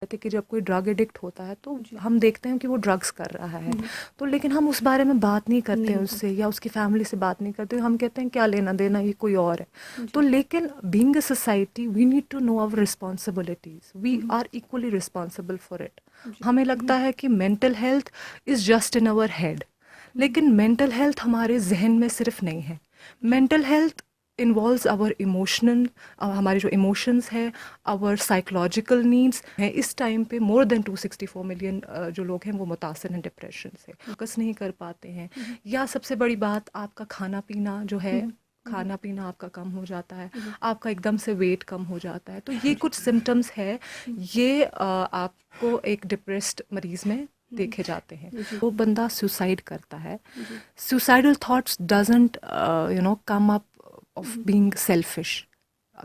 कहते कि जब कोई ड्रग एडिक्ट होता है तो हम देखते हैं कि वो ड्रग्स कर रहा है, तो लेकिन हम उस बारे में बात नहीं करते हैं उससे, या उसकी फैमिली से बात नहीं करते। हम कहते हैं क्या लेना देना, ये कोई और है। तो लेकिन being a society we need to know our responsibilities, we are equally responsible for it. हमें लगता है कि mental health is just in our head, लेकिन मेंटल हेल्थ हमारे जहन में सिर्फ नहीं है। Mental health involves our emotional, हमारे जो इमोशंस है, आवर साइकोलॉजिकल नीड्स हैं। इस टाइम पे मोर देन 264 मिलियन जो लोग हैं वो मुतासर हैं डिप्रेशन से, फोकस नहीं कर पाते हैं, या सबसे बड़ी बात आपका खाना पीना जो है, खाना पीना आपका कम हो जाता है, आपका एकदम से वेट कम हो जाता है। तो ये कुछ सिम्टम्स है, ये आपको एक डिप्रेस्ड मरीज में देखे जाते हैं। वो बंदा सुसाइड करता है, suicidal thoughts doesn't come up of being selfish,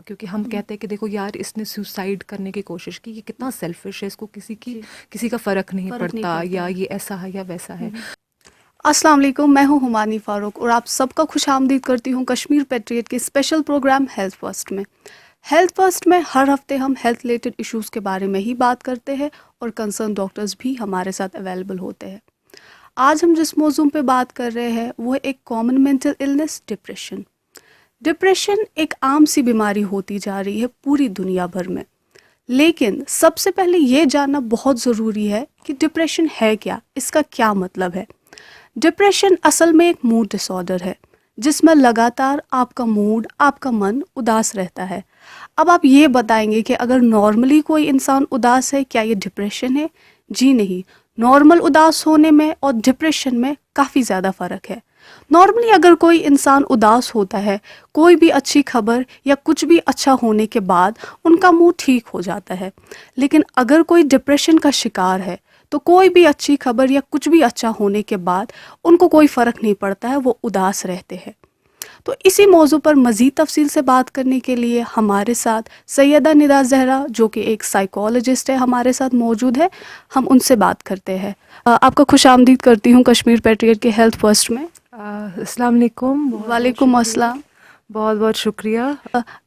क्योंकि हम कहते हैं कि देखो यार इसने सुसाइड करने की कोशिश की, ये कितना सेल्फिश है, इसको किसी का फ़र्क नहीं पड़ता, या ये ऐसा है या वैसा है। अस्सलाम वालेकुम, मैं हूं हुमानी फ़ारूक और आप सबका खुशामदीद करती हूं कश्मीर पेट्रियट के स्पेशल प्रोग्राम हेल्थ फर्स्ट में। हेल्थ फर्स्ट में हर हफ्ते हम हेल्थ रिलेटेड इश्यूज़ के बारे में ही बात करते हैं और कंसर्न डॉक्टर्स भी हमारे साथ अवेलेबल होते हैं। आज हम जिस मौजूद पे बात कर रहे हैं वो है एक common mental illness, depression. Depression एक आम सी बीमारी होती जा रही है पूरी दुनिया भर में, लेकिन सबसे पहले ये जानना बहुत ज़रूरी है कि डिप्रेशन है क्या, इसका क्या मतलब है। डिप्रेशन असल में एक मूड डिसऑर्डर है जिसमें लगातार आपका मूड, आपका मन उदास रहता है। अब आप ये बताएंगे कि अगर नॉर्मली कोई इंसान उदास है, क्या ये डिप्रेशन है? जी नहीं, नॉर्मल उदास होने में और डिप्रेशन में काफ़ी ज़्यादा फ़र्क है। नॉर्मली अगर कोई इंसान उदास होता है, कोई भी अच्छी खबर या कुछ भी अच्छा होने के बाद उनका मूड ठीक हो जाता है, लेकिन अगर कोई डिप्रेशन का शिकार है तो कोई भी अच्छी खबर या कुछ भी अच्छा होने के बाद उनको कोई फ़र्क नहीं पड़ता है, वो उदास रहते हैं। तो इसी मौजू पर मज़ीद तफसील से बात करने के लिए हमारे साथ सैयदा निदा ज़हरा, जो कि एक साइकोलॉजिस्ट है, हमारे साथ मौजूद है। हम उनसे बात करते हैं। आपका खुशामदीद करती हूँ कश्मीर पेट्रियट के हेल्थ फर्स्ट में। अस्सलाम वालेकुम। वालेकुम अस्सलाम। बहुत बहुत शुक्रिया।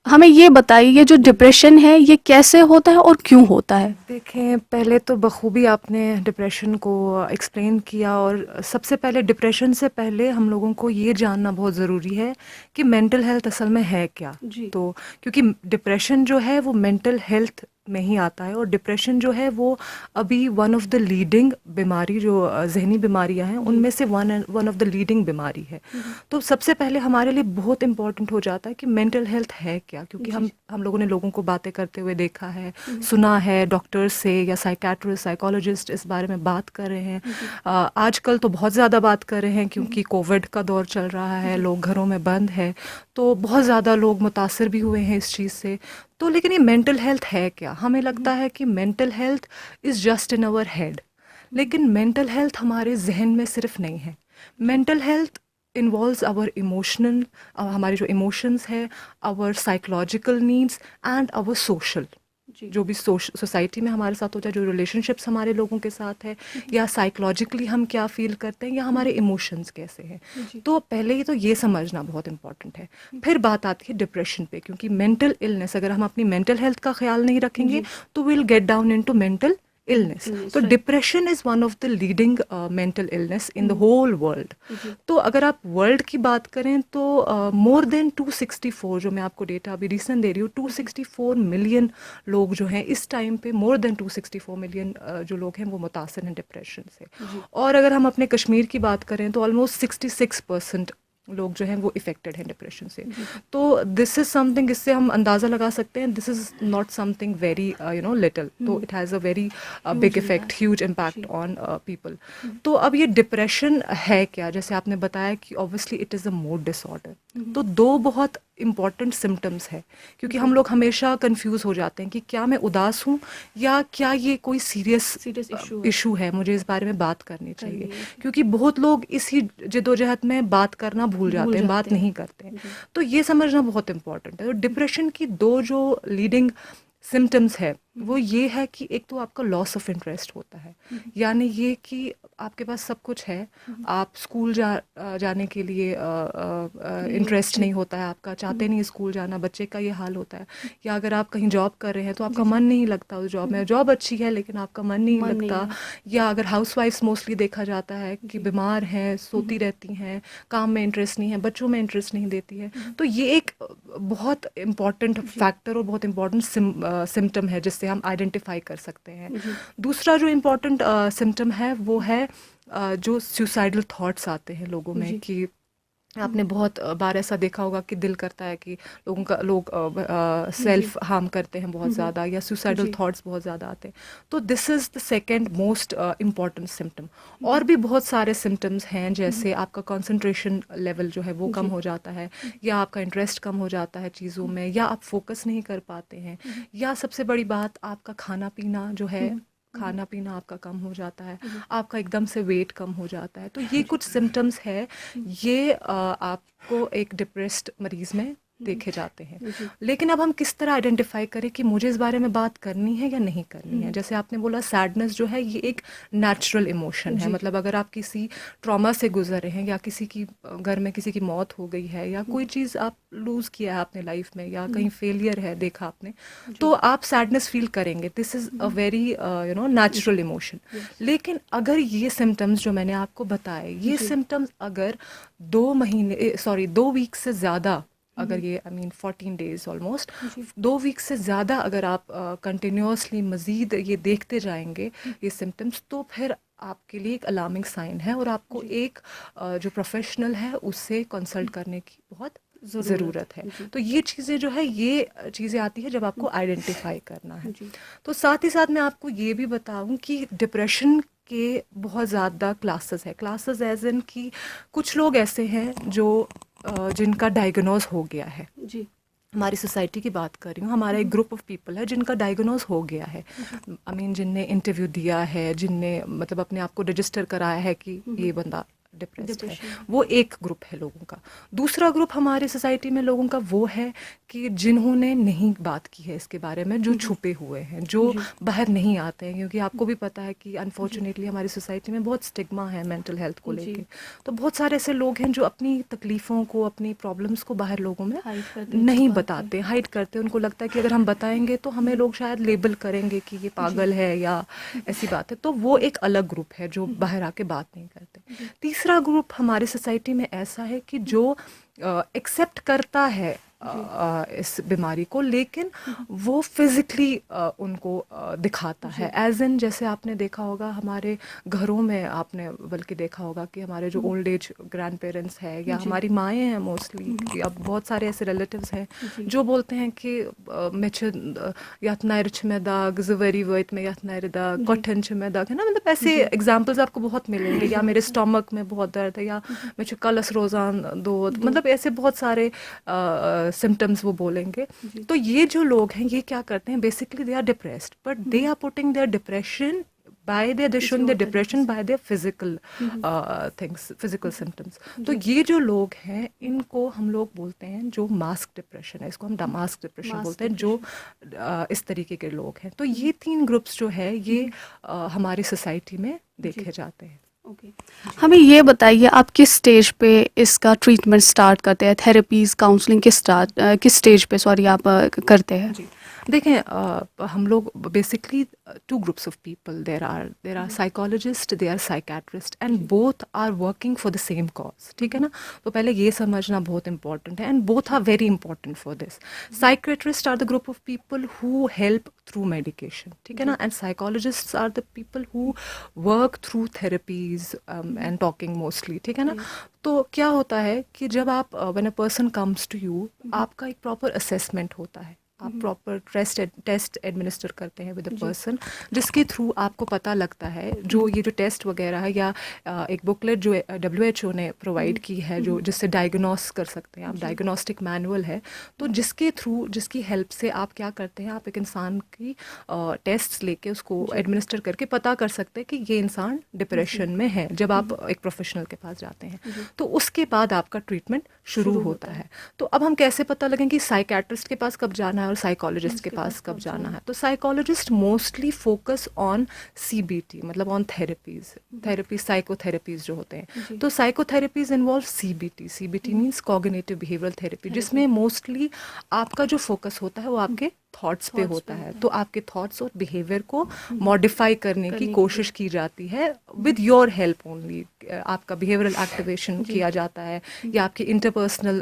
हमें ये बताइए, ये जो डिप्रेशन है ये कैसे होता है और क्यों होता है? देखें, पहले तो बखूबी आपने डिप्रेशन को एक्सप्लेन किया, और सबसे पहले डिप्रेशन से पहले हम लोगों को ये जानना बहुत ज़रूरी है कि मेंटल हेल्थ असल में है क्या। तो क्योंकि डिप्रेशन जो है वो मेंटल हेल्थ में ही आता है, और डिप्रेशन जो है वो अभी वन ऑफ द लीडिंग बीमारी, जो जहनी बीमारियां हैं उनमें से वन ऑफ द लीडिंग बीमारी है। तो सबसे पहले हमारे लिए बहुत इंपॉर्टेंट हो जाता है कि मेंटल हेल्थ है क्या, क्योंकि हम लोगों ने लोगों को बातें करते हुए देखा है, सुना है, डॉक्टर्स से या साइकेट्रिस्ट, साइकोलॉजिस्ट इस बारे में बात कर रहे हैं। आजकल तो बहुत ज़्यादा बात कर रहे हैं क्योंकि कोविड का दौर चल रहा है, लोग घरों में बंद है, तो बहुत ज़्यादा लोग मुतासर भी हुए हैं इस चीज़ से। तो लेकिन ये मेंटल हेल्थ है क्या? हमें लगता है कि mental health is just in our head, लेकिन मेंटल हेल्थ हमारे जहन में सिर्फ नहीं है। Mental health involves our emotional, हमारे जो इमोशंस है, our psychological needs and our social, जो भी सोसाइटी में हमारे साथ होता है, जो रिलेशनशिप्स हमारे लोगों के साथ है, या साइकोलॉजिकली हम क्या फील करते हैं, या हमारे इमोशंस कैसे हैं। तो पहले ही तो ये समझना बहुत इंपॉर्टेंट है। फिर बात आती है डिप्रेशन पे, क्योंकि मेंटल इलनेस, अगर हम अपनी मेंटल हेल्थ का ख्याल नहीं रखेंगे तो will get down into mental illness. तो depression is one of the leading mental illness in the whole world. तो अगर आप वर्ल्ड की बात करें तो मोर देन 264, जो मैं आपको डेटा अभी रिसेंट दे रही हूँ, 264 मिलियन लोग जो हैं इस टाइम पे, मोर देन 264 मिलियन जो लोग हैं वो मुतासर हैं डिप्रेशन से। और अगर हम अपने कश्मीर की बात करें तो ऑलमोस्ट 66% लोग जो हैं वो इफ़ेक्टेड हैं डिप्रेशन से। तो दिस इज़ समथिंग, इससे हम अंदाज़ा लगा सकते हैं this is not something very little, तो it has a very big effect, huge impact on people. तो अब ये डिप्रेशन है क्या? जैसे आपने बताया कि obviously it is a mood disorder. तो दो बहुत इम्पॉर्टेंट सिम्टम्स है, क्योंकि हम लोग हमेशा कंफ्यूज हो जाते हैं कि क्या मैं उदास हूँ या क्या ये कोई सीरियस इशू है, मुझे इस बारे में बात करनी चाहिए। क्योंकि बहुत लोग इसी जिदोजहद में बात करना भूल जाते हैं, बात नहीं करते हैं। तो ये समझना बहुत इंपॉर्टेंट है। तो डिप्रेशन की दो जो लीडिंग सिम्टम्स है वो ये है कि एक तो आपका लॉस ऑफ इंटरेस्ट होता है, यानी ये कि आपके पास सब कुछ है, आप स्कूल जाने के लिए इंटरेस्ट नहीं होता है आपका, चाहते नहीं स्कूल जाना, बच्चे का ये हाल होता है। या अगर आप कहीं जॉब कर रहे हैं तो आपका मन नहीं लगता उस जॉब में, जॉब अच्छी है लेकिन आपका मन नहीं लगता। या अगर हाउसवाइफ्स मोस्टली देखा जाता है कि बीमार हैं, सोती रहती हैं, काम में इंटरेस्ट नहीं है, बच्चों में इंटरेस्ट नहीं देती है। तो ये एक बहुत इम्पॉर्टेंट फैक्टर और बहुत इम्पॉर्टेंट सिम्टम है जिससे हम आइडेंटिफाई कर सकते हैं। दूसरा जो इम्पॉर्टेंट सिम्टम है वो है जो सुसाइडल थॉट्स आते हैं लोगों में, कि आपने बहुत बार ऐसा देखा होगा कि दिल करता है कि लोग सेल्फ हार्म करते हैं बहुत ज़्यादा, या सुसाइडल थॉट्स बहुत ज़्यादा आते हैं। तो this is the second most important symptom. और भी बहुत सारे सिम्टम्स हैं, जैसे आपका कंसंट्रेशन लेवल जो है वो कम हो जाता है, या आपका इंटरेस्ट कम हो जाता है चीज़ों में, या आप फोकस नहीं कर पाते हैं, या सबसे बड़ी बात आपका खाना पीना जो है, खाना पीना आपका कम हो जाता है, आपका एकदम से वेट कम हो जाता है। तो ये कुछ सिम्टम्स है, ये आपको एक डिप्रेस्ड मरीज में देखे जाते हैं। लेकिन अब हम किस तरह आइडेंटिफाई करें कि मुझे इस बारे में बात करनी है या नहीं करनी है। जैसे आपने बोला, सैडनेस जो है ये एक नेचुरल इमोशन है। मतलब अगर आप किसी ट्रॉमा से गुजर रहे हैं, या किसी की घर में किसी की मौत हो गई है, या कोई चीज़ आप लूज़ किया है आपने लाइफ में, या कहीं फेलियर है देखा आपने, तो आप सैडनेस फील करेंगे। This is a very natural emotion. लेकिन अगर ये सिम्टम्स जो मैंने आपको बताए, ये सिम्टम्स अगर 2 वीक से ज़्यादा, अगर ये 14 डेज ऑलमोस्ट 2 वीक से ज़्यादा अगर आप कंटिन्यूसली मज़ीद ये देखते जाएंगे ये सिम्टम्स, तो फिर आपके लिए एक अलार्मिंग साइन है, और आपको एक जो प्रोफेशनल है उससे कंसल्ट करने की बहुत ज़रूरत है। तो ये चीज़ें जो है, ये चीज़ें आती है जब आपको आइडेंटिफाई करना है। तो साथ ही साथ मैं आपको ये भी बताऊं कि डिप्रेशन के बहुत ज़्यादा क्लासेस है। क्लासेस एज इन कि कुछ लोग ऐसे हैं जो जिनका डायग्नोज हो गया है। जी, हमारी सोसाइटी की बात कर रही हूँ, हमारा एक ग्रुप ऑफ पीपल है जिनका डायग्नोज हो गया है। जिनने इंटरव्यू दिया है, जिनने मतलब अपने आप को रजिस्टर कराया है कि ये बंदा डिप्रेस्ड है, वो एक ग्रुप है लोगों का। दूसरा ग्रुप हमारे सोसाइटी में लोगों का वो है कि जिन्होंने नहीं बात की है इसके बारे में, जो छुपे हुए हैं, जो बाहर नहीं आते हैं, क्योंकि आपको भी पता है कि अनफॉर्चुनेटली हमारी सोसाइटी में बहुत स्टिग्मा है मेंटल हेल्थ को लेके। तो बहुत सारे ऐसे लोग हैं जो अपनी तकलीफ़ों को, अपनी प्रॉब्लम्स को बाहर लोगों में नहीं बताते, हाइड करते। उनको लगता है कि अगर हम बताएंगे तो हमें लोग शायद लेबल करेंगे कि ये पागल है या ऐसी बात है। तो वो एक अलग ग्रुप है जो बाहर आके बात नहीं करते। तीसरा ग्रुप हमारी सोसाइटी में ऐसा है कि जो एक्सेप्ट करता है इस बीमारी को, लेकिन वो फिज़िकली उनको दिखाता है। एज इन, जैसे आपने देखा होगा हमारे घरों में, आपने बल्कि देखा होगा कि हमारे जो ओल्ड एज ग्रैंड पेरेंट्स हैं, या हमारी माएँ हैं मोस्टली, अब बहुत सारे ऐसे रिलेटिव्स हैं जो बोलते हैं कि मैं यथ नायर छ में दाग, जवरी वत में यथ नायर दाग, कठन छ में दाग, है ना। मतलब ऐसे एग्जाम्पल्स आपको बहुत मिलेंगे। या मेरे स्टमक में बहुत दर्द है, या मैं कलस रोजान दो, मतलब ऐसे बहुत सारे सिम्टम्स वो बोलेंगे। तो ये जो लोग हैं, ये क्या करते हैं, basically they are depressed, but they are putting their depression by they're showing their depression by their physical things, physical symptoms. तो ये जो लोग हैं, इनको हम लोग बोलते हैं जो मास्क डिप्रेशन है, इसको हम मास्क डिप्रेशन बोलते हैं, जो इस तरीके के लोग हैं। तो ये 3 ग्रुप्स जो है, ये हमारी सोसाइटी में देखे जाते हैं। हमें ये बताइए, आप किस स्टेज पे इसका ट्रीटमेंट स्टार्ट करते हैं, थेरेपीज, काउंसलिंग किस स्टेज पे आप करते हैं? जी, देखें, हम लोग basically 2 groups of people. There are psychologists, there are psychiatrists, and both are working for the same cause. ठीक है ना। तो पहले ये समझना बहुत important है, and both are very important for this. Psychiatrists are the group of people who help through medication, ठीक है ना, and psychologists are the people who work through therapies and talking mostly, ठीक है ना। तो क्या होता है कि जब आप when a person comes to you, आपका एक proper assessment होता है, आप प्रॉपर टेस्ट एडमिनिस्टर करते हैं विद अ पर्सन, जिसके थ्रू आपको पता लगता है, जो ये जो टेस्ट वगैरह है, या एक बुकलेट जो WHO ने प्रोवाइड की है, जो जिससे डायग्नोस कर सकते हैं आप, डायग्नोस्टिक मैनुअल है, तो जिसके थ्रू, जिसकी हेल्प से आप क्या करते हैं, आप एक इंसान की टेस्ट्स लेके उसको एडमिनिस्टर करके पता कर सकते हैं कि ये इंसान डिप्रेशन में है, जब आप एक प्रोफेशनल के पास जाते हैं। तो उसके बाद आपका ट्रीटमेंट शुरू होता है। तो अब हम कैसे पता लगें कि साइकेट्रिस्ट के पास कब जाना है और साइकोलॉजिस्ट के पास कब जाना है। तो psychologist mostly focus on CBT, मतलब ऑन थेरेपी साइकोथेरेपीज जो होते हैं। तो psychotherapies involve CBT means cognitive behavioural therapy, जिसमें मोस्टली आपका जो फोकस होता है वो आपके थॉट्स पे होता है। तो आपके थॉट्स और बिहेवियर को मॉडिफाई करने की कोशिश की जाती है विद योर हेल्प ओनली। आपका बिहेवियरल एक्टिवेशन किया जाता है, या आपकी इंटरपर्सनल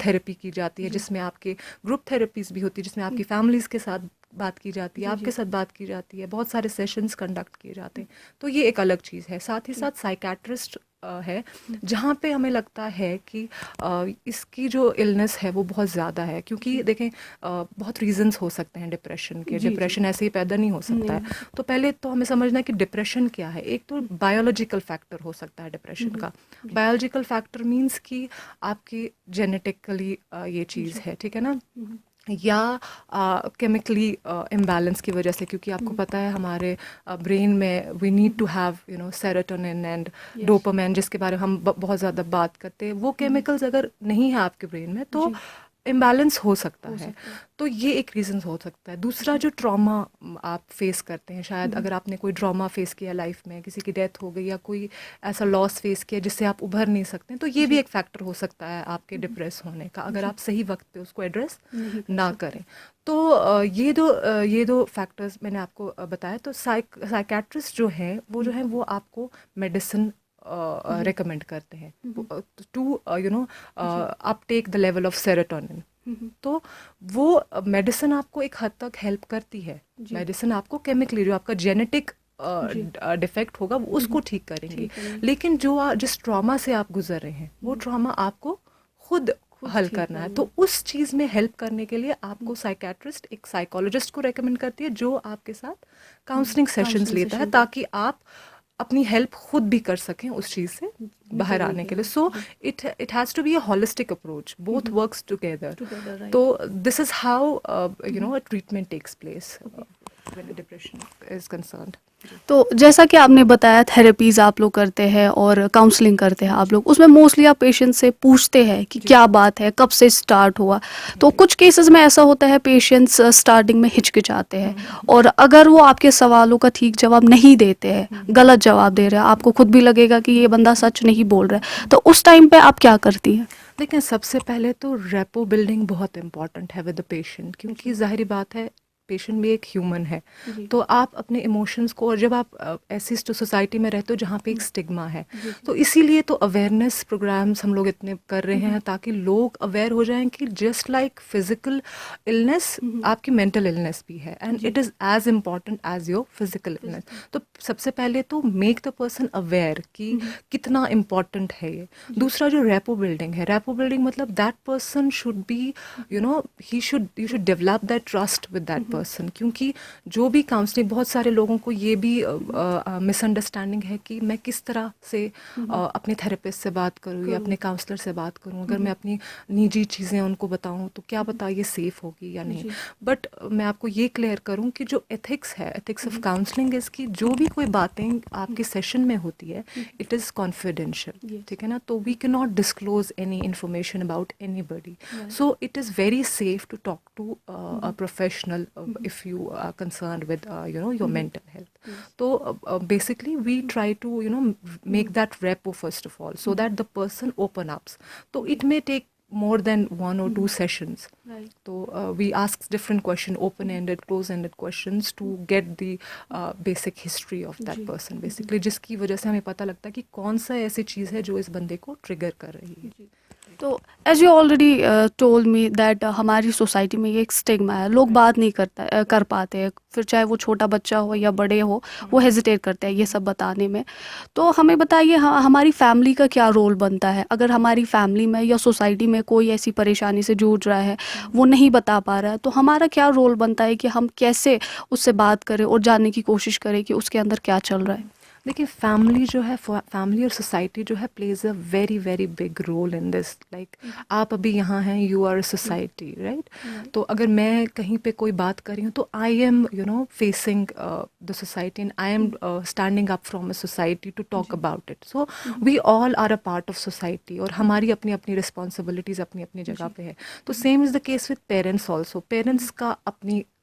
थेरेपी की जाती है, जिसमें आपके ग्रुप थेरेपीज भी होती है, जिसमें आपकी फैमिलीज के साथ बात की जाती है, आपके साथ बात की जाती है, बहुत सारे सेशंस कंडक्ट किए जाते हैं। तो ये एक अलग चीज़ है। साथ ही साथ साइकेट्रिस्ट है, जहाँ पे हमें लगता है कि इसकी जो इलनेस है वो बहुत ज़्यादा है, क्योंकि देखें बहुत रीजंस हो सकते हैं डिप्रेशन के। डिप्रेशन ऐसे ही पैदा नहीं हो सकता है। तो पहले तो हमें समझना है कि डिप्रेशन क्या है। एक तो बायोलॉजिकल फैक्टर हो सकता है डिप्रेशन का। बायोलॉजिकल फैक्टर मीन्स कि आपकी जेनेटिकली ये चीज़ है, ठीक है ना, या केमिकली इम्बैलेंस की वजह से, क्योंकि आपको पता है हमारे ब्रेन में we need to have serotonin and dopamine, जिसके बारे में हम बहुत ज़्यादा बात करते हैं। वो केमिकल्स अगर नहीं है आपके ब्रेन में तो इम्बैलेंस हो सकता है। तो ये एक रीज़न हो सकता है। दूसरा, जो ट्रॉमा आप फेस करते हैं, शायद अगर आपने कोई ट्रॉमा फेस किया लाइफ में, किसी की डेथ हो गई या कोई ऐसा लॉस फेस किया जिससे आप उभर नहीं सकते, तो ये भी एक फैक्टर हो सकता है आपके डिप्रेस होने का, अगर आप सही वक्त पे उसको एड्रेस ना करें। तो ये दो फैक्टर्स मैंने आपको बताया। तो साइकेट्रिस्ट जो है वो आपको मेडिसिन recommend करते हैं to uptake the level of serotonin. तो वो मेडिसिन आपको एक हद तक हेल्प करती है। मेडिसिन आपको केमिकली जो आपका जेनेटिक डिफेक्ट होगा वो उसको ठीक करेंगे, लेकिन जिस ट्रॉमा से आप गुजर रहे हैं वो ट्रॉमा आपको खुद हल करना है। तो उस चीज़ में हेल्प करने के लिए आपको साइकेट्रिस्ट एक साइकोलॉजिस्ट को रेकमेंड करती है, जो आपके साथ काउंसलिंग सेशंस लेता है, ताकि आप अपनी हेल्प खुद भी कर सकें उस चीज़ से बाहर आने के लिए। So it has to be a holistic approach, both works together. तो this is how a treatment takes place when depression is concerned. तो जैसा कि आपने बताया थेरेपीज़ आप लोग करते हैं और काउंसलिंग करते हैं आप लोग, उसमें मोस्टली आप पेशेंट से पूछते हैं कि क्या बात है, कब से स्टार्ट हुआ। तो कुछ केसेस में ऐसा होता है पेशेंट्स स्टार्टिंग में हिचकिचाते हैं, और अगर वो आपके सवालों का ठीक जवाब नहीं देते हैं, गलत जवाब दे रहे हैं, आपको खुद भी लगेगा कि ये बंदा सच नहीं बोल रहा है, तो उस टाइम पे आप क्या करती हैं? देखिए, सबसे पहले तो रेपो बिल्डिंग बहुत इंपॉर्टेंट है विद द पेशेंट, क्योंकि जाहिर बात है पेशेंट भी एक ह्यूमन है। तो आप अपने इमोशंस को, और जब आप ऐसी सोसाइटी में रहते हो जहाँ पे एक स्टिग्मा है, तो इसीलिए तो अवेयरनेस प्रोग्राम्स हम लोग इतने कर रहे हैं, ताकि लोग अवेयर हो जाएं कि जस्ट लाइक फिजिकल इलनेस, आपकी मेंटल इलनेस भी है, and it is as important as your physical illness. तो सबसे पहले तो मेक द पर्सन अवेयर कि कितना इम्पॉर्टेंट है ये। दूसरा, जो रेपो बिल्डिंग है, रेपो बिल्डिंग मतलब that person should be you should develop that trust with that person, क्योंकि जो भी काउंसलिंग, बहुत सारे लोगों को ये भी मिसअंडरस्टैंडिंग है कि मैं किस तरह से अपने थेरेपिस्ट से बात करूँ या अपने काउंसलर से बात करूँ, अगर मैं अपनी निजी चीज़ें उनको बताऊँ तो क्या पता ये सेफ़ होगी या नहीं। बट मैं आपको ये क्लियर करूँ कि जो एथिक्स है, एथिक्स ऑफ काउंसलिंग, इसकी जो भी कोई बातें आपके सेशन में होती है, इट इज़ कॉन्फिडेंशियल, ठीक है ना। तो we can not disclose any information about anybody, so it is very safe to talk to a professional if you are concerned with your mental health. So basically we try to make that repo first of all, so that the person open up. So it may take more than 1 or 2 sessions. Right. So we ask different questions, open-ended, close-ended questions, to get the basic history of that person basically, जिसकी वजह से हमें पता लगता है कि कौन सा ऐसी चीज़ है जो इस बंदे को ट्रिगर कर रही है। तो as you already told me that हमारी सोसाइटी में ये एक स्टिग्मा है, लोग बात नहीं कर पाते हैं, फिर चाहे वो छोटा बच्चा हो या बड़े हो, वो हेजिटेट करते हैं ये सब बताने में। तो हमें बताइए, हमारी फैमिली का क्या रोल बनता है? अगर हमारी फैमिली में या सोसाइटी में कोई ऐसी परेशानी से जूझ रहा है, वो नहीं बता पा रहा है, तो हमारा क्या रोल बनता है कि हम कैसे उससे बात करें और जानने की कोशिश करें कि उसके अंदर क्या चल रहा है? देखिए फैमिली जो है, फैमिली और सोसाइटी जो है plays a very very big role in this. Like आप अभी यहाँ हैं, यू आर सोसाइटी, राइट? तो अगर मैं कहीं पे कोई बात कर रही हूँ तो I am facing the society and I am standing up from a society to talk about it. So we all are a part of society और हमारी अपनी अपनी रिस्पॉन्सिबिलिटीज़ अपनी अपनी जगह पे है। तो same is the case with parents also. Parents का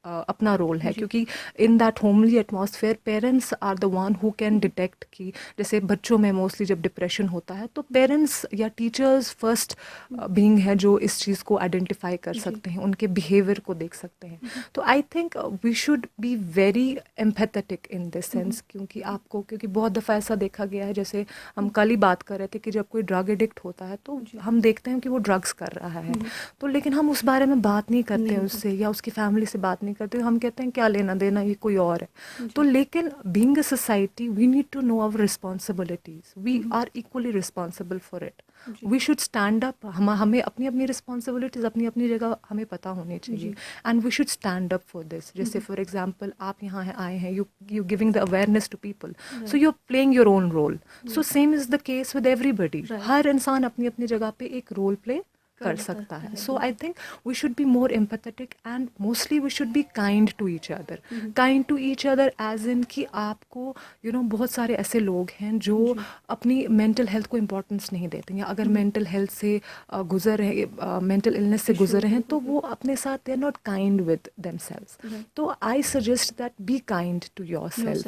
अपना रोल है, क्योंकि in that homely atmosphere parents are the one who can detect कि जैसे बच्चों में मोस्टली जब डिप्रेशन होता है तो पेरेंट्स या टीचर्स फर्स्ट बीइंग है जो इस चीज़ को आइडेंटिफाई कर सकते हैं, उनके बिहेवियर को देख सकते हैं। तो I think we should be very empathetic in this sense, क्योंकि बहुत दफ़ा ऐसा देखा गया है, जैसे हम कल ही बात कर रहे थे कि जब कोई ड्रग एडिक्ट होता है तो हम देखते हैं कि वो ड्रग्स कर रहा है, तो लेकिन हम उस बारे में बात नहीं करते उससे या उसकी फैमिली से बात नहीं करते, हम कहते हैं क्या लेना देना, ये कोई और है। तो लेकिन being a society we need to know our responsibilities, we are equally responsible for it. We should stand up, हमें अपनी अपनी रिस्पॉन्सिबिलिटीज अपनी अपनी जगह हमें पता होनी चाहिए, and we should stand up for this. जैसे फॉर एग्जाम्पल आप यहाँ आए हैं, you giving the awareness to people, so you are playing your own role. So same is the case with everybody. हर इंसान अपनी अपनी जगह पे एक रोल प्ले कर सकता है। So I think we should be more empathetic and mostly we should be kind to each other. Kind to each other as in कि आपको बहुत सारे ऐसे लोग हैं जो अपनी मेंटल हेल्थ को इम्पोर्टेंस नहीं देते हैं, या अगर मेंटल हेल्थ से गुजर रहे, मेंटल इलनेस से गुजर रहे हैं, तो वो अपने साथ they are not kind with themselves. तो I suggest that be kind to yourself,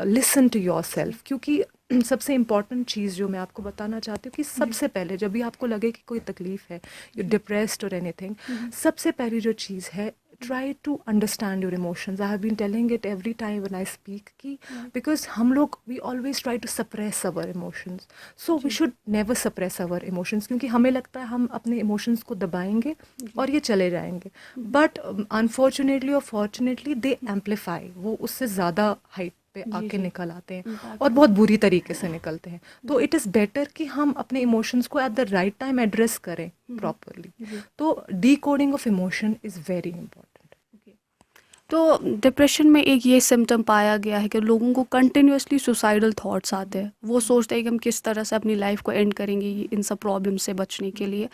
listen to yourself. क्योंकि सबसे इम्पॉर्टेंट चीज़ जो मैं आपको बताना चाहती हूँ कि सबसे पहले जब भी आपको लगे कि कोई तकलीफ़ है, यू डिप्रेस्ड और एनीथिंग, सबसे पहली जो चीज़ है, try to understand your emotions. I have been telling it every time when I speak कि बिकॉज हम लोग we always try to suppress our emotions, so we should never suppress our emotions, क्योंकि हमें लगता है हम अपने इमोशंस को दबाएंगे और ये चले जाएंगे, बट अनफॉर्चुनेटली और फॉर्चुनेटली दे एम्पलीफाई, वो उससे ज़्यादा हाइट पे आके निकल आते हैं और बहुत बुरी तरीके से निकलते हैं। तो इट इज़ बेटर कि हम अपने इमोशंस को at the right time address करें प्रॉपरली। तो decoding of emotion is very important. तो डिप्रेशन में एक ये सिम्टम पाया गया है कि लोगों को कंटिन्यूअसली सुसाइडल थॉट्स आते हैं। वो सोचते हैं कि हम किस तरह से अपनी लाइफ को एंड करेंगे इन सब प्रॉब्लम से बचने के लिए।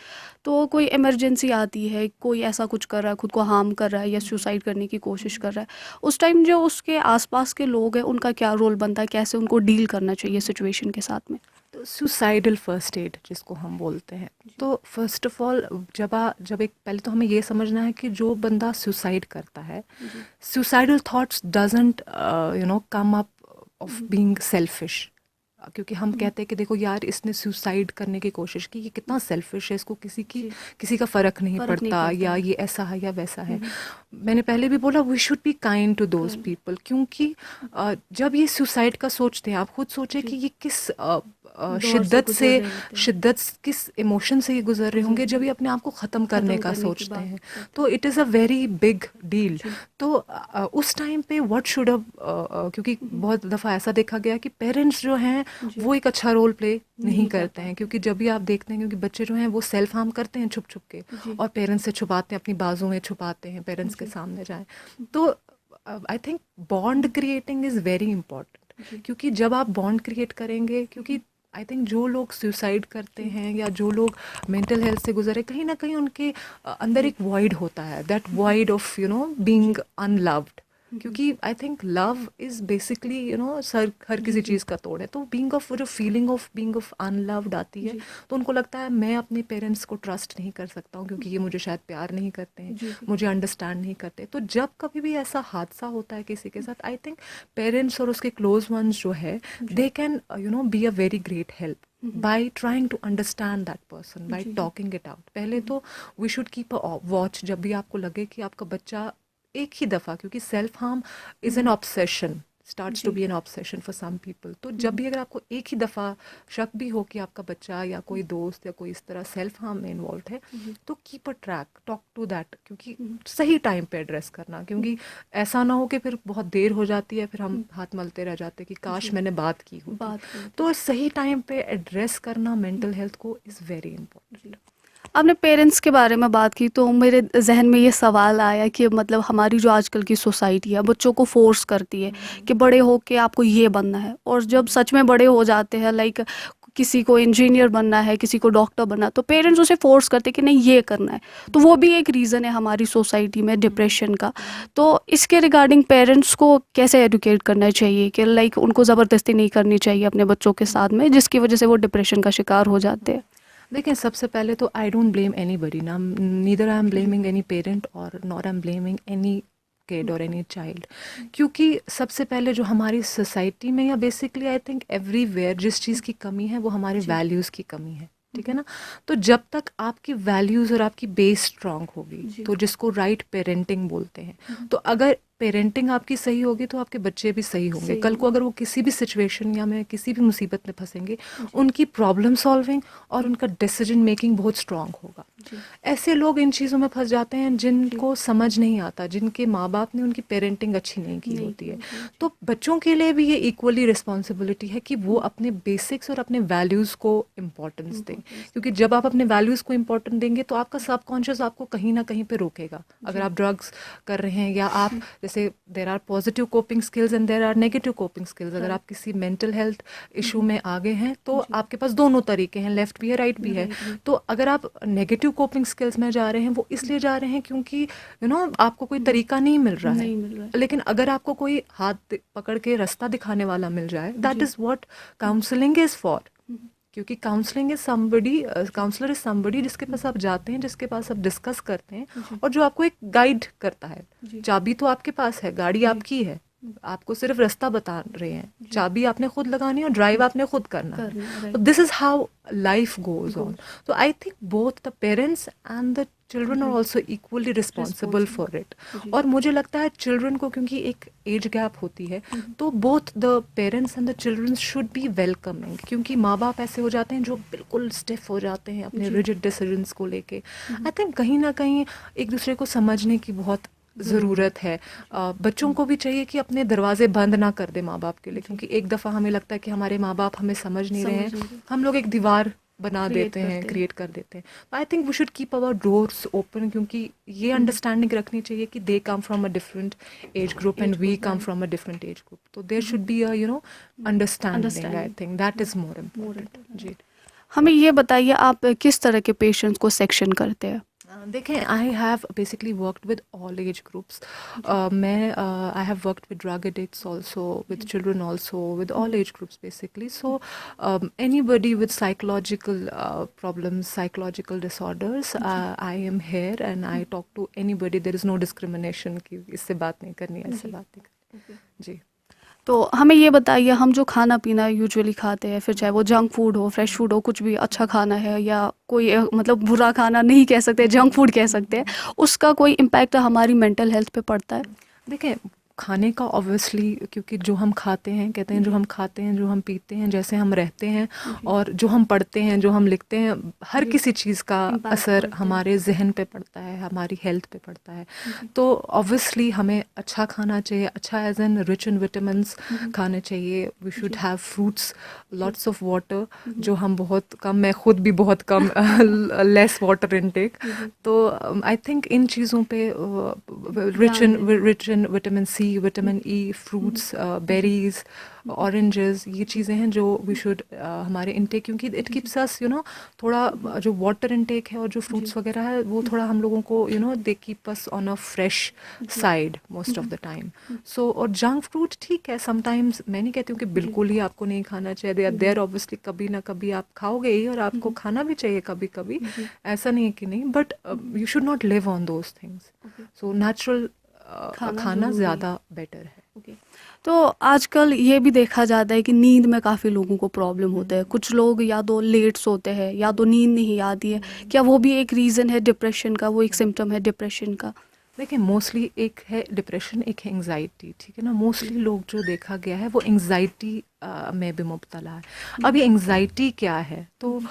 तो कोई इमरजेंसी आती है, कोई ऐसा कुछ कर रहा है, खुद को हार्म कर रहा है या सुसाइड करने की कोशिश कर रहा है, उस टाइम जो उसके आसपास के लोग हैं उनका क्या रोल बनता है, कैसे उनको डील करना चाहिए सिचुएशन के साथ में? तो सुसाइडल फर्स्ट एड जिसको हम बोलते हैं, तो फर्स्ट ऑफ ऑल जब एक पहले तो हमें ये समझना है कि जो बंदा सुसाइड करता है, suicidal thoughts doesn't come up of being selfish. क्योंकि हम कहते हैं कि देखो यार इसने सुसाइड करने की कोशिश की, ये कितना सेल्फिश है, इसको किसी का फ़र्क नहीं पड़ता, या ये ऐसा है या वैसा है। मैंने पहले भी बोला we should be kind to those people, क्योंकि जब ये सुसाइड का सोचते हैं, आप खुद सोचें कि ये किस शिद्दत किस इमोशन से ये गुजर रहे होंगे जब ये अपने आप को ख़त्म करने का सोचते हैं। तो it is a very big deal. तो उस टाइम पे व्हाट शुड क्योंकि बहुत दफ़ा ऐसा देखा गया कि पेरेंट्स जो हैं वो एक अच्छा रोल प्ले नहीं करते हैं, क्योंकि जब भी आप देखते हैं क्योंकि बच्चे जो हैं वो सेल्फ हार्म करते हैं छुप छुप के, और पेरेंट्स से छुपाते हैं, अपनी बाजू में छुपाते हैं, पेरेंट्स के सामने जाएं। तो I think bond creating is very important, क्योंकि जब आप बॉन्ड क्रिएट करेंगे, क्योंकि आई थिंक जो लोग सुसाइड करते हैं या जो लोग मेंटल हेल्थ से गुजरे, कहीं ना कहीं उनके अंदर एक वॉइड होता है, that void of being unloved. क्योंकि I think love is basically हर किसी चीज़ का तोड़ है। तो बीइंग ऑफ जो feeling of being of unloved आती है, तो उनको लगता है मैं अपने पेरेंट्स को ट्रस्ट नहीं कर सकता हूँ, क्योंकि ये मुझे शायद प्यार नहीं करते हैं, मुझे अंडरस्टैंड नहीं करते। तो जब कभी भी ऐसा हादसा होता है किसी के साथ, आई थिंक पेरेंट्स और उसके क्लोज वंस जो है, they can be a very great help by trying to understand that person, by talking it out. पहले तो we should keep a watch जब भी आपको लगे कि आपका बच्चा एक ही दफ़ा, क्योंकि self harm is an obsession, starts to be an obsession for some people. तो जब भी अगर आपको एक ही दफ़ा शक भी हो कि आपका बच्चा या कोई दोस्त या कोई इस तरह सेल्फ हार्म में इन्वॉल्व है, तो keep a track, talk to that, क्योंकि सही टाइम पे एड्रेस करना, क्योंकि ऐसा ना हो कि फिर बहुत देर हो जाती है, फिर हम हाथ मलते रह जाते कि काश मैंने बात की होती। तो सही टाइम पे एड्रेस करना मेंटल हेल्थ को इज़ वेरी इंपॉर्टेंट। आपने पेरेंट्स के बारे में बात की तो मेरे जहन में ये सवाल आया कि मतलब हमारी जो आजकल की सोसाइटी है बच्चों को फोर्स करती है कि बड़े होके आपको ये बनना है, और जब सच में बड़े हो जाते हैं लाइक किसी को इंजीनियर बनना है, किसी को डॉक्टर बनना है, तो पेरेंट्स उसे फोर्स करते हैं कि नहीं ये करना है। तो वो भी एक रीज़न है हमारी सोसाइटी में डिप्रेशन का। तो इसके रिगार्डिंग पेरेंट्स को कैसे एडुकेट करना चाहिए कि लाइक उनको ज़बरदस्ती नहीं करनी चाहिए अपने बच्चों के साथ में, जिसकी वजह से वो डिप्रेशन का शिकार हो जाते हैं। देखिए, सबसे पहले तो आई डोंट ब्लेम एनीबडी ना, neither I am blaming any parent और not I am blaming any kid और एनी चाइल्ड, क्योंकि सबसे पहले जो हमारी सोसाइटी में या बेसिकली आई थिंक एवरीवेयर जिस चीज़ की कमी है वो हमारे वैल्यूज़ की कमी है, ठीक है ना। तो जब तक आपकी वैल्यूज़ और आपकी बेस स्ट्रांग होगी, तो जिसको राइट पेरेंटिंग बोलते हैं, तो अगर पेरेंटिंग आपकी सही होगी तो आपके बच्चे भी सही होंगे। कल को अगर वो किसी भी सिचुएशन या में किसी भी मुसीबत में फंसेंगे, उनकी प्रॉब्लम सॉल्विंग और उनका डिसीजन मेकिंग बहुत स्ट्रांग होगा। ऐसे लोग इन चीज़ों में फंस जाते हैं जिनको समझ नहीं आता, जिनके माँ बाप ने उनकी पेरेंटिंग अच्छी नहीं की होती है। तो बच्चों के लिए भी ये इक्वली रिस्पॉन्सिबिलिटी है कि वो अपने बेसिक्स और अपने वैल्यूज़ को इम्पोर्टेंस दें, क्योंकि जब आप अपने वैल्यूज़ को इम्पोर्टेंस देंगे तो आपका सबकॉन्शियस आपको कहीं ना कहीं पे रोकेगा। अगर आप ड्रग्स कर रहे हैं या आप जैसे there are positive coping skills and there are negative coping skills, अगर आप किसी मेंटल हेल्थ इशू में आ गए हैं तो आपके पास दोनों तरीके हैं, लेफ्ट भी है राइट भी है। तो अगर आप नेगेटिव कोपिंग स्किल्स में जा रहे हैं वो इसलिए जा रहे हैं क्योंकि आपको कोई तरीका नहीं मिल रहा है। लेकिन अगर आपको कोई हाथ पकड़ के रास्ता दिखाने वाला मिल जाए, that is what counselling is for. क्योंकि counselling is somebody, counsellor is somebody जिसके पास आप जाते हैं, जिसके पास आप डिस्कस करते हैं और जो आपको एक गाइड करता है। चाबी तो आपके पास है, गाड़ी आपकी है, आपको सिर्फ रास्ता बता रहे हैं, चाबी आपने खुद लगानी है और ड्राइव आपने खुद करना है। तो this is how life goes on. तो I think both the parents and the children are also equally responsible for it. और मुझे लगता है चिल्ड्रन को, क्योंकि एक एज गैप होती है, तो both the parents and the children should be welcoming, क्योंकि माँ बाप ऐसे हो जाते हैं जो बिल्कुल स्टिफ हो जाते हैं अपने रिजिड डिसीजंस को लेके। आई थिंक कहीं ना कहीं एक दूसरे को समझने की बहुत ज़रूरत है। बच्चों को भी चाहिए कि अपने दरवाजे बंद ना कर दे माँ बाप के लिए, क्योंकि एक दफ़ा हमें लगता है कि हमारे माँ बाप हमें समझ नहीं रहे हैं, हम लोग एक दीवार बना देते हैं, क्रिएट कर देते हैं। I think we should keep our doors open, क्योंकि ये अंडरस्टैंडिंग रखनी चाहिए कि they come from a different age group and we come from a different age group. तो there should be a understanding. I think that is more important. जी, हमें ये बताइए आप किस तरह के पेशेंट्स को सेक्शन करते हैं? देखें, I have basically worked with all age groups. मैं I have worked with drug addicts also, with children also, with all age groups basically. So anybody with psychological problems, psychological disorders, I am here and I talk to anybody. There is no discrimination कि इससे बात नहीं करनी, ऐसे बात नहीं करनी। जी, तो हमें ये बताइए, हम जो खाना पीना यूजुअली खाते हैं, फिर चाहे वो जंक फूड हो, फ्रेश फूड हो, कुछ भी अच्छा खाना है या कोई मतलब बुरा खाना नहीं कह सकते, जंक फूड कह सकते हैं, उसका कोई इम्पैक्ट हमारी मेंटल हेल्थ पे पड़ता है? देखें, खाने का ऑब्वियसली, क्योंकि जो हम खाते हैं, कहते हैं जो हम खाते हैं, जो हम पीते हैं, जैसे हम रहते हैं और जो हम पढ़ते हैं, जो हम लिखते हैं, हर किसी चीज़ का असर हमारे जहन पे पड़ता है, हमारी हेल्थ पे पड़ता है। तो ऑब्वियसली हमें अच्छा खाना चाहिए, अच्छा as an rich in vitamins खाने चाहिए। We should have fruits, lots of water, जो हम बहुत कम, मैं खुद भी बहुत कम लेस वाटर इनटेक। तो आई थिंक इन चीज़ों पे rich in vitamin C, vitamin E, fruits, berries, oranges, ये चीज़ें हैं जो वी शुड हमारे इनटेक, क्योंकि इट कीप्स अस थोड़ा जो वाटर इनटेक है और जो फ्रूट्स वगैरह है वो थोड़ा हम लोगों को they keep us on a fresh side most of the time. So और जंक फ्रूट ठीक है, समटाइम्स मैं नहीं कहती हूँ कि बिल्कुल ही आपको नहीं खाना चाहिए, देयर ऑब्वियसली कभी ना कभी आप खाओगे ही और आपको खाना भी चाहिए कभी कभी, ऐसा नहीं है कि नहीं, but you should not live on those things. So natural खाना ज़्यादा बेटर है। तो आजकल ये भी देखा जाता है कि नींद में काफ़ी लोगों को प्रॉब्लम होता है, कुछ लोग या तो लेट सोते हैं या तो नींद नहीं आती है। क्या वो भी एक रीज़न है डिप्रेशन का, वो एक सिम्टम है डिप्रेशन का? देखिए, मोस्टली एक है डिप्रेशन, एक है एंग्जाइटी, ठीक है ना। मोस्टली लोग जो देखा गया है वो एंग्जाइटी में भी मुब्तला है। अब ये एंग्जाइटी क्या है? तो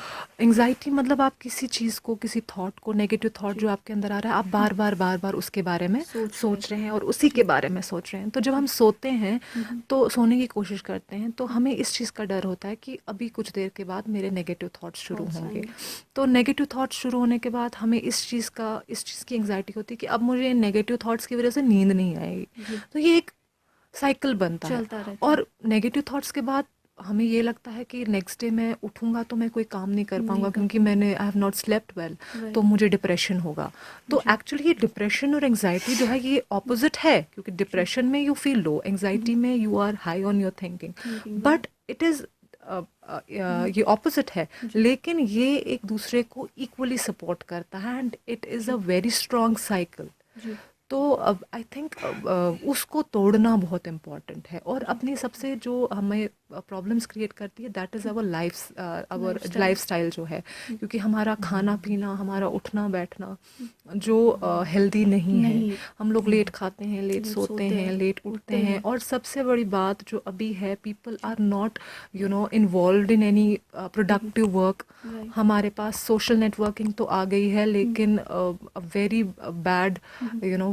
एंग्जाइटी मतलब आप किसी चीज़ को, किसी थॉट को, नेगेटिव थॉट जो आपके अंदर आ रहा है, आप बार बार उसके बारे में सोच रहे हैं और उसी के बारे में सोच रहे हैं। तो जब हम सोते हैं तो सोने की कोशिश करते हैं तो हमें इस चीज़ का डर होता है कि अभी कुछ देर के बाद मेरे नेगेटिव थॉट्स शुरू होंगे। तो नेगेटिव थॉट्स शुरू होने के बाद हमें इस चीज़ की एंग्जाइटी होती है कि अब मुझे नेगेटिव थॉट्स की वजह से नींद नहीं आएगी। तो ये एक साइकिल बनता है और नेगेटिव थॉट्स के बाद हमें ये लगता है कि नेक्स्ट डे मैं उठूंगा तो मैं कोई काम नहीं कर पाऊंगा क्योंकि मैंने I have not slept well, तो मुझे डिप्रेशन होगा। तो एक्चुअली ये डिप्रेशन और एंग्जाइटी जो है ये ऑपोजिट है, क्योंकि डिप्रेशन में यू फील लो, एंग्जाइटी में you are high on your thinking, but it is ये ऑपोजिट है, लेकिन ये एक दूसरे को इक्वली सपोर्ट करता है and it is a very strong cycle. तो अब आई थिंक उसको तोड़ना बहुत इम्पॉर्टेंट है। और अपनी सबसे जो हमें प्रॉब्लम्स क्रिएट करती है that is our lifestyle जो है, क्योंकि हमारा खाना पीना, हमारा उठना बैठना जो हेल्दी नहीं है। हम लोग लेट खाते हैं, लेट सोते हैं, लेट उठते हैं, और सबसे बड़ी बात जो अभी है, people are not involved in any productive work. हमारे पास सोशल नेटवर्किंग तो आ गई है, लेकिन very bad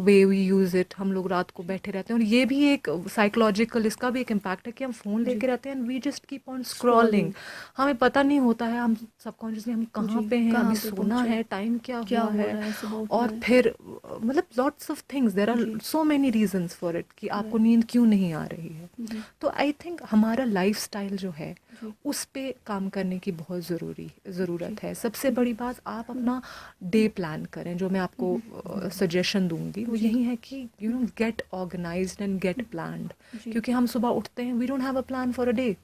way we use it. हम लोग रात को बैठे रहते हैं और ये भी एक साइकोलॉजिकल, इसका भी एक इम्पैक्ट है कि हम फ़ोन लेके रहते हैं and we just keep on scrolling. हमें पता नहीं होता है हम सबकॉन्शियसली हम कहाँ पे हैं, अभी सोना है, टाइम क्या हुआ है, और फिर मतलब lots of things, there are so many reasons for it कि आपको नींद क्यों नहीं आ रही है। तो आई थिंक हमारा लाइफस्टाइल जो है उस पे काम करने की बहुत ज़रूरत है। सबसे बड़ी बात, आप अपना डे प्लान करें। जो मैं आपको सजेशन दूंगी वो यही है कि get organized and get planned, क्योंकि हम सुबह उठते हैं, we don't have a plan for a day.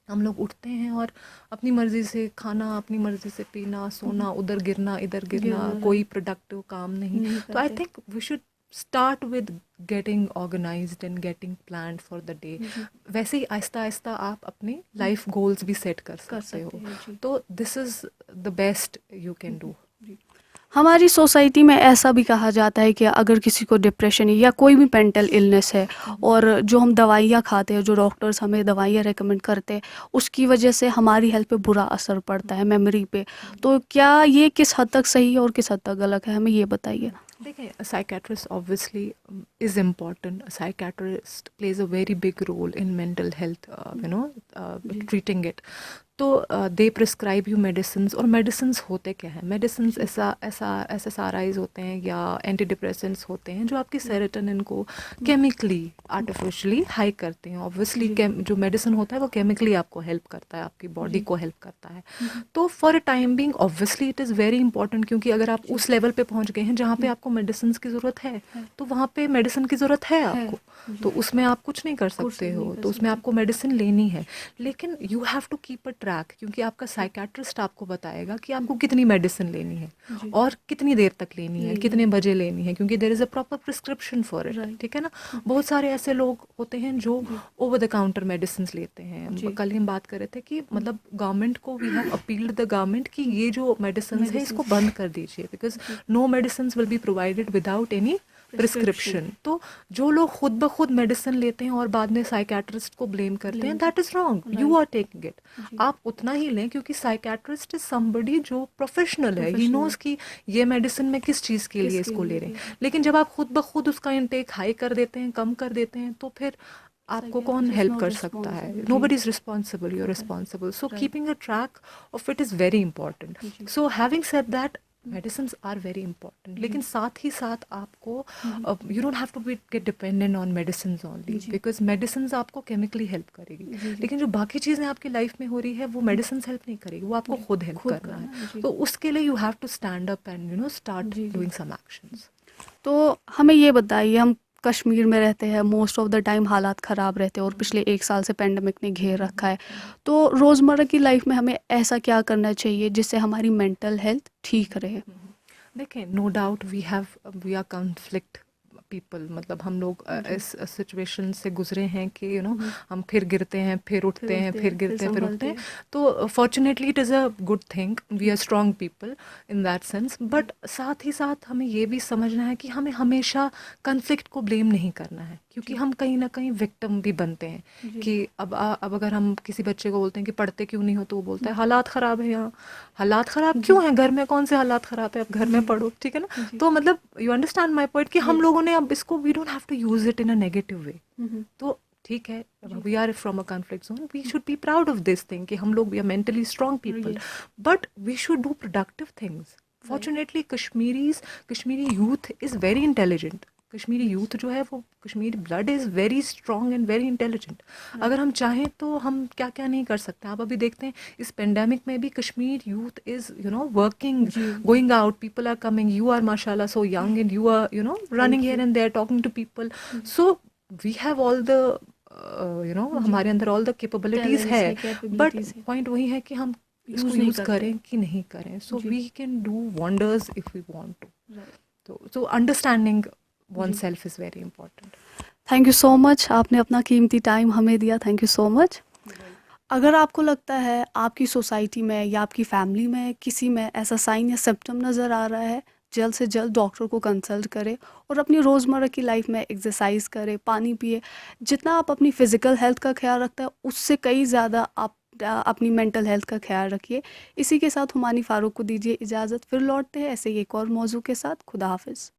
हम लोग उठते हैं और अपनी मर्जी से खाना, अपनी मर्जी से पीना, सोना, उधर गिरना, इधर गिरना, कोई प्रोडक्टिव काम नहीं। तो I think we should start with getting organized and getting planned for the day. वैसे ही आहिस्ता आहिस्ता आप अपने लाइफ गोल्स भी सेट कर सकते हो। तो this is the best you can do. हमारी सोसाइटी में ऐसा भी कहा जाता है कि अगर किसी को डिप्रेशन या कोई भी मेंटल इलनेस है और जो हम दवाइयाँ खाते हैं, जो डॉक्टर्स हमें दवाइयाँ रेकमेंड करते हैं, उसकी वजह से हमारी हेल्थ पे बुरा असर पड़ता है, मेमोरी पे। तो क्या ये किस हद तक सही है और किस हद तक गलत है, हमें ये बताइए। देखिए, psychiatrist obviously is important. Psychiatrist plays a very big role in mental health, treating it. तो दे प्रिस्क्राइब यू मेडिसिन। और मेडिसिन होते क्या है? मेडिसिन SSRIs होते हैं या एंटी डिप्रेसेंट्स होते हैं जो आपकी सेरोटोनिन को केमिकली आर्टिफिशियली हाई करते हैं। ऑब्वियसली जो मेडिसिन होता है वो केमिकली आपको हेल्प करता है, आपकी बॉडी को हेल्प करता है। तो for a time being obviously it is very important, क्योंकि अगर आप उस लेवल पे पहुंच गए हैं जहाँ पे आपको मेडिसिन की ज़रूरत है, तो वहाँ पे मेडिसिन की ज़रूरत है आपको, तो उसमें आप कुछ नहीं कर सकते हो, तो उसमें आपको मेडिसिन लेनी है। लेकिन you have to keep a track, क्योंकि आपका साइकेट्रिस्ट आपको बताएगा कि आपको कितनी मेडिसिन लेनी है और कितनी देर तक लेनी है, कितने बजे लेनी है, क्योंकि there is a proper prescription for it. ठीक है ना? बहुत सारे ऐसे लोग होते हैं जो ओवर द काउंटर मेडिसिन लेते हैं। कल ही हम बात कर रहे थे कि मतलब गवर्नमेंट को, we have appealed the government कि ये जो मेडिसिन है इसको बंद कर दीजिए, because no medicine will be provided without any prescription. तो जो लोग खुद ब खुद मेडिसिन लेते हैं और बाद में साइकेट्रिस्ट को ब्लेम करते हैं, that is wrong. You are taking it. आप उतना ही लें, क्योंकि साइकेट्रिस्ट इज समबडी जो प्रोफेशनल है, ही नोज कि ये मेडिसिन में किस चीज़ के लिए इसको ले रहे हैं। लेकिन जब आप खुद ब खुद उसका इंटेक हाई कर देते हैं, कम कर देते हैं, तो फिर आपको कौन हेल्प कर सकता है? Nobody is responsible, you are responsible. So keeping a track of it is very important. So having said that, medicine are very important, लेकिन साथ ही साथ आपको you don't have to be get dependent on medicine only, because medicine आपको chemically help करेगी, लेकिन जो बाकी चीज़ें आपकी लाइफ में हो रही है वो मेडिसिन हेल्प नहीं करेगी, वो आपको खुद हेल्प करना है। तो उसके लिए you have to stand up and start doing some actions. तो हमें ये बताइए, हम कश्मीर में रहते हैं, मोस्ट ऑफ द टाइम हालात ख़राब रहते हैं और पिछले 1 साल से पेंडेमिक ने घेर रखा है। तो रोज़मर्रा की लाइफ में हमें ऐसा क्या करना चाहिए जिससे हमारी मेंटल हेल्थ ठीक रहे? देखें, no doubt we are conflict people, मतलब हम लोग इस सिचुएशन से गुजरे हैं कि हम फिर गिरते हैं, फिर उठते हैं, फिर गिरते हैं, फिर उठते हैं। तो fortunately it is a good thing, we are strong people in that sense. But साथ ही साथ हमें ये भी समझना है कि हमें हमेशा कन्फ्लिक्ट को ब्लेम नहीं करना है, क्योंकि हम कहीं ना कहीं विक्टिम भी बनते हैं जी। कि अब अगर हम किसी बच्चे को बोलते हैं कि पढ़ते क्यों नहीं हो, तो वो बोलता है हालात ख़राब है यहाँ। हालात ख़राब क्यों है? घर में कौन से हालात ख़राब है? अब घर में पढ़ो, ठीक है ना। जी। तो मतलब यू अंडरस्टैंड माई पॉइंट कि हम Yes. लोगों ने अब इसको we don't have to use it in a negative way. तो ठीक है, जी। We are from a conflict zone, we should be proud of this thing कि हम लोग we are mentally strong people, Yes. But we should do productive things. Fortunately Kashmiri youth is very intelligent. Kashmiri youth जो है वो Kashmiri blood is very strong and very intelligent. अगर हम चाहें तो हम क्या क्या नहीं कर सकते। आप अभी देखते हैं इस पेंडेमिक में भी कश्मीर यूथ इज़ वर्किंग, जी। Going out, people are coming, you are माशाल्लाह so young and you are running here and there talking to people. So we have all the हमारे अंदर all the capabilities Talents है, है, but capabilities है। point वही है कि हम इसको नहीं यूज़ करते। करें कि नहीं करें. So जी। we can do wonders if we want to. Right. So understanding oneself is very important. Thank you so much, आपने अपना कीमती टाइम हमें दिया, थैंक यू सो मच। अगर आपको लगता है आपकी सोसाइटी में या आपकी फैमिली में किसी में ऐसा साइन या सिम्टम नज़र आ रहा है, जल्द से जल्द डॉक्टर को कंसल्ट करें और अपनी रोज़मर्रा की लाइफ में एक्सरसाइज करें, पानी पिए। जितना आप अपनी फ़िज़िकल हेल्थ का ख्याल रखते हैं उससे कई ज़्यादा आप अपनी मेंटल हेल्थ का ख्याल रखिए। इसी के साथ हुमानी फ़ारूक को दीजिए इजाज़त, फिर लौटते हैं ऐसे ही एक और मौजू के साथ। खुदा हाफिज़।